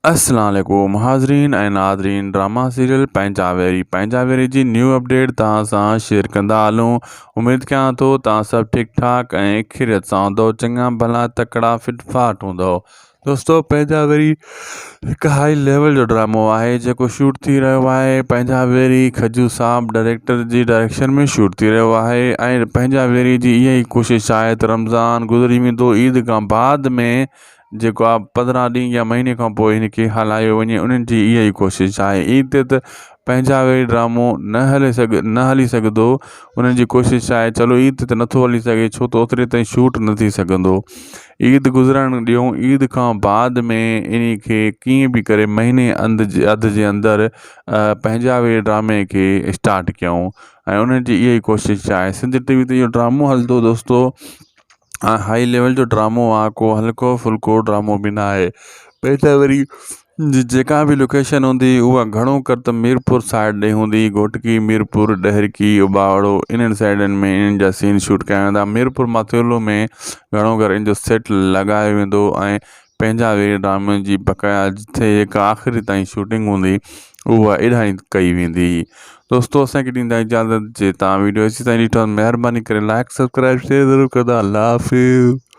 अस्सलाम वालेकुम हाज़रीन ऐं नाज़रीन। ड्रामा सीरियल पंहिंजा वेरी जी न्यू अपडेट तव्हां सां शेयर कंदा हलूं। उमेद कयां थो तव्हां सभु ठीक ठाक ऐं खैरियत सां हूंदव, चङा भला तकड़ा फिट फाट हूंदव। दोस्तों, पंहिंजा वेरी हिकु हाई लेवल जो ड्रामो आहे जेको शूट थी रहियो आहे। पंहिंजा वेरी खजू साहब डायरेक्टर जी डायरेक्शन में शूट थी रहियो आहे ऐं पंहिंजा वेरी जी इहा ई कोशिशि आहे त रमज़ान गुज़री वेंदो, ईद खां बाद में जेको आहे 15 ॾींहं या महीने खां पोइ हिनखे हलायो वञे, उन्हनि जी इहा ई कोशिशि आहे। ईद ते त पंहिंजा वेरी ड्रामो न हली सघंदो। उन्हनि जी कोशिशि आहे चलो ईद ते नथो हली सघे छो त ओतिरे ताईं शूट न थी सघंदो। ईद गुज़रणु ॾियूं, ईद खां बाद में इन खे कीअं बि करे महीने अध जे अंदरि पंहिंजा वेरी ड्रामे खे स्टार्ट कयूं ऐं उन्हनि जी इहा ई कोशिशि आहे। सिंध टीवी ते इहो ड्रामो हलंदो दोस्तों, हाई लेवल जो ड्रामो आहे, को हल्को फुल्को ड्रामो बि न आहे। पंहिंजा वरी जेका बि लोकेशन हूंदी उहा घणो कर त मीरपुर साइड ॾे हूंदी। घोटकी, मीरपुर, डहरकी, उबावड़ो, इन्हनि साइडनि में इन्हनि जा सीन शूट कया वेंदा। मीरपुर माथेलो में घणो करे इन जो सेट लॻायो वेंदो ऐं पंहिंजा वेरी ड्रामे जी बक़ाया जिथे जेका आख़िरी ताईं शूटिंग हूंदी उहा इलाही कई वेंदी। दोस्तों, असांखे ॾींदा इजाज़त जे तव्हां वीडियो अची ताईं ॾिठो, महिरबानी करे लाइक सब्सक्राइब शेयर ज़रूरु कंदा। अल्लाह हाफ़िज़।